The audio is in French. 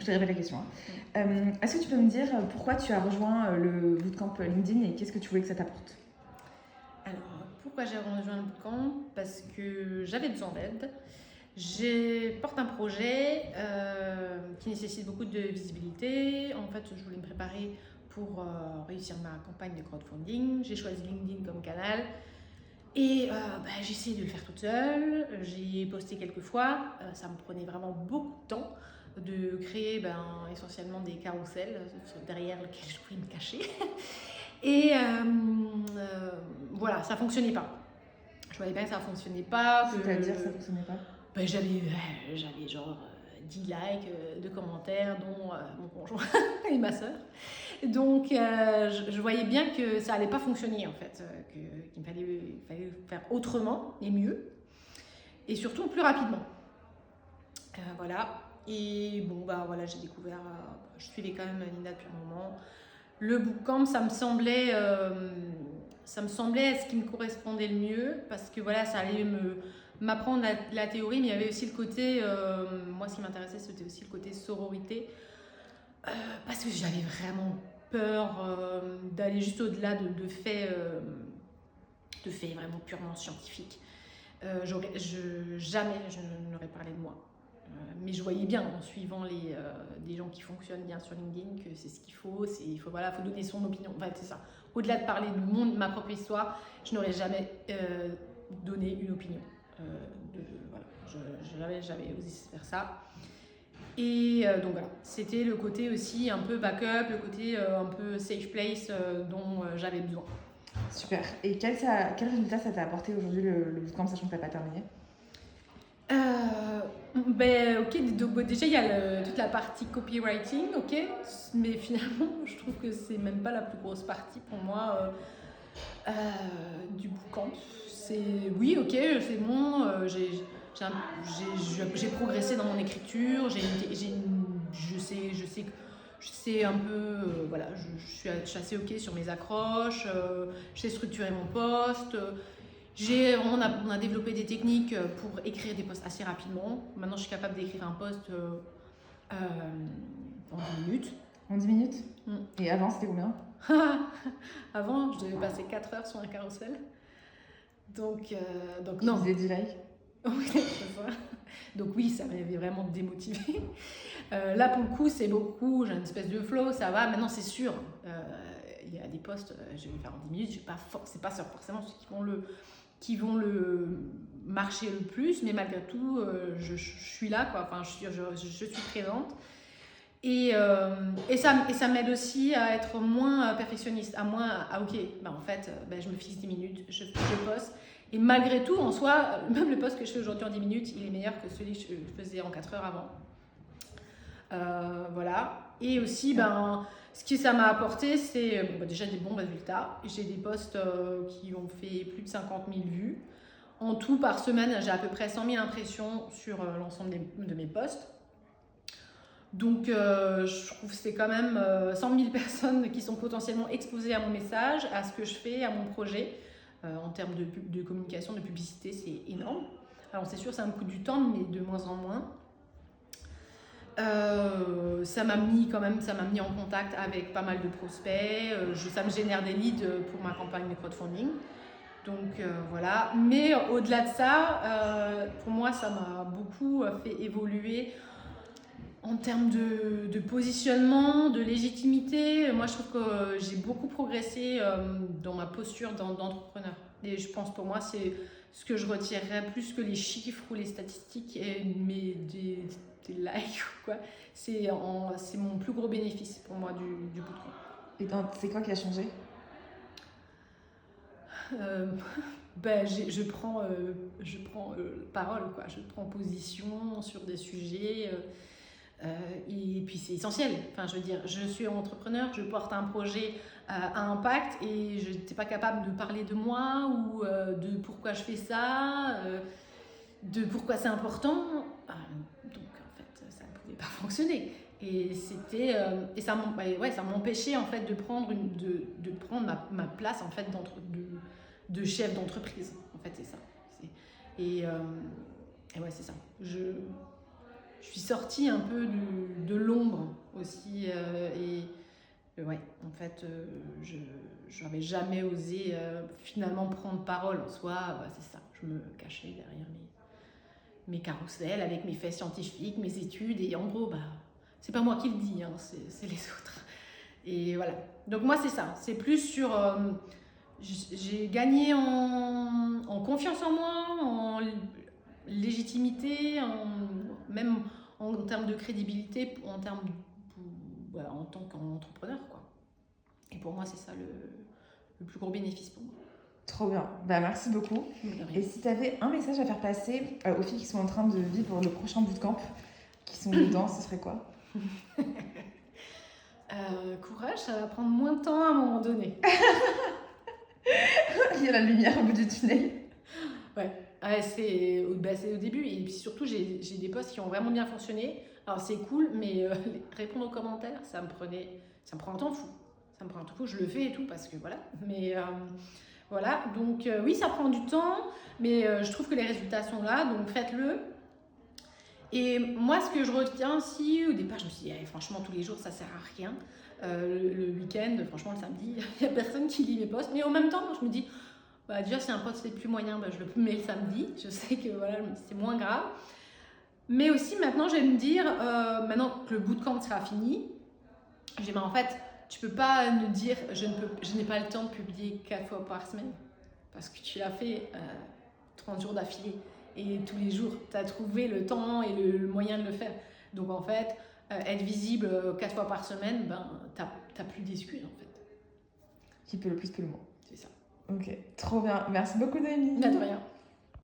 Je te répète la question. Est-ce que tu peux me dire pourquoi tu as rejoint le bootcamp LinkedIn et qu'est-ce que tu voulais que ça t'apporte? Alors, pourquoi j'ai rejoint le bootcamp? Parce que j'avais besoin d'aide. Je porte un projet qui nécessite beaucoup de visibilité. En fait, je voulais me préparer pour réussir ma campagne de crowdfunding. J'ai choisi LinkedIn comme canal. Et j'ai essayé de le faire toute seule. J'ai posté quelques fois. Ça me prenait vraiment beaucoup de temps de créer essentiellement des carousels derrière lesquels je pouvais me cacher. Et voilà, ça fonctionnait pas. Je voyais bien que ça fonctionnait pas. C'est-à-dire ça fonctionnait pas? J'avais genre 10 likes, 2 commentaires, dont mon conjoint et ma sœur. Donc je voyais bien que ça allait pas fonctionner en fait, qu'il fallait faire autrement et mieux. Et surtout plus rapidement. Voilà. Et bon, voilà, j'ai découvert, je suivais quand même Linda depuis un moment. Le bootcamp, ça me semblait ce qui me correspondait le mieux parce que voilà, ça allait m'apprendre la théorie, mais il y avait aussi le côté, moi ce qui m'intéressait, c'était aussi le côté sororité, parce que j'avais vraiment peur d'aller juste au-delà de faits vraiment purement scientifiques. Jamais je n'aurais parlé de moi. Mais je voyais bien en suivant des gens qui fonctionnent bien sur LinkedIn que c'est ce qu'il faut. Faut donner son opinion. Enfin, c'est ça. Au-delà de parler de ma propre histoire, je n'aurais jamais donné une opinion. J'avais osé faire ça. Et donc voilà, c'était le côté aussi un peu backup, le côté un peu safe place dont j'avais besoin. Super. Et quel résultat ça t'a apporté aujourd'hui le bootcamp, sachant que tu n'as pas terminé? Ok, donc déjà il y a toute la partie copywriting, ok, mais finalement je trouve que c'est même pas la plus grosse partie pour moi du bootcamp. Oui, ok, c'est bon, j'ai progressé dans mon écriture, je sais un peu, voilà, je suis assez ok sur mes accroches, je sais structurer mon poste. On a développé des techniques pour écrire des posts assez rapidement. Maintenant, je suis capable d'écrire un post en 10 minutes. En 10 minutes? Et avant, c'était combien? Avant, je devais passer 4 heures sur un carrousel. Donc non. Tu faisais 10 likes? Oui, c'est ça. Donc oui, ça m'avait vraiment démotivée. Là, pour le coup, c'est beaucoup, j'ai une espèce de flow, ça va. Maintenant, c'est sûr, il y a des posts, je vais les faire en 10 minutes. C'est pas forcément ceux qui vont le marcher le plus, mais malgré tout, je suis là, quoi. Enfin, je suis présente. Et ça m'aide aussi à être moins perfectionniste, ok, en fait, je me fixe 10 minutes, je poste. Et malgré tout, en soi, même le post que je fais aujourd'hui en 10 minutes, il est meilleur que celui que je faisais en 4 heures avant. Voilà. Et aussi, ce que ça m'a apporté, c'est déjà des bons résultats. J'ai des posts qui ont fait plus de 50 000 vues. En tout, par semaine, j'ai à peu près 100 000 impressions sur l'ensemble de mes posts. Donc, je trouve que c'est quand même 100 000 personnes qui sont potentiellement exposées à mon message, à ce que je fais, à mon projet. En termes de communication, de publicité, c'est énorme. Alors, c'est sûr, ça me coûte du temps, mais de moins en moins. Ça m'a mis en contact avec pas mal de prospects. Ça me génère des leads pour ma campagne de crowdfunding. Donc voilà. Mais au-delà de ça, pour moi, ça m'a beaucoup fait évoluer en termes de positionnement, de légitimité. Moi, je trouve que j'ai beaucoup progressé dans ma posture d'entrepreneur. Et je pense pour moi, c'est ce que je retirerais plus que les chiffres ou les statistiques, mais des likes ou quoi. C'est mon plus gros bénéfice pour moi du bootcamp. Et c'est quoi qui a changé? Je prends parole, quoi. Je prends position sur des sujets. Et puis c'est essentiel. Enfin, je veux dire, je suis entrepreneur, je porte un projet à impact et je n'étais pas capable de parler de moi ou de pourquoi je fais ça, de pourquoi c'est important. Donc en fait, ça ne pouvait pas fonctionner. Et ça m'empêchait en fait de prendre ma place en fait de chef d'entreprise. En fait, c'est ça. Et ouais, c'est ça. je suis sortie un peu de l'ombre aussi. Ouais, en fait, je n'avais jamais osé finalement prendre parole en soi. Bah, c'est ça, je me cachais derrière mes carousels avec mes faits scientifiques, mes études. Et en gros, bah, c'est pas moi qui le dis, hein, c'est les autres. Et voilà. Donc moi, c'est ça. C'est plus sur... j'ai gagné en confiance en moi, en légitimité, même en termes de crédibilité, en tant qu'entrepreneur, quoi. Et pour moi, c'est ça le plus gros bénéfice pour moi. Trop bien. Bah, merci beaucoup. Et si tu avais un message à faire passer aux filles qui sont en train de vivre le prochain bootcamp, qui sont dedans, ce serait quoi? Courage, ça va prendre moins de temps à un moment donné. Il y a la lumière au bout du tunnel. Ouais, c'est au début. Et puis surtout, j'ai des posts qui ont vraiment bien fonctionné. Alors c'est cool, mais répondre aux commentaires, ça me prend un temps fou. Ça me prend un temps fou, je le fais et tout, parce que voilà. Mais voilà, donc oui, ça prend du temps, mais je trouve que les résultats sont là, donc faites-le. Et moi, ce que je retiens aussi, au départ, je me suis dit, franchement, tous les jours, ça sert à rien. Le week-end, franchement, le samedi, il n'y a personne qui lit mes posts. Mais en même temps, je me dis, bah, déjà, si un post n'est plus moyen, bah, je le mets le samedi. Je sais que voilà, c'est moins grave. Mais aussi, maintenant, je vais me dire, maintenant que le bootcamp sera fini, je dis, bah, en fait, tu ne peux pas me dire, je n'ai pas le temps de publier 4 fois par semaine. Parce que tu l'as fait 30 jours d'affilée. Et tous les jours, tu as trouvé le temps et le moyen de le faire. Donc en fait, être visible 4 fois par semaine, ben, tu n'as plus d'excuses en fait. Qui peut le plus, peut le moins. C'est ça. Ok, trop bien. Merci beaucoup, Noémie. De rien.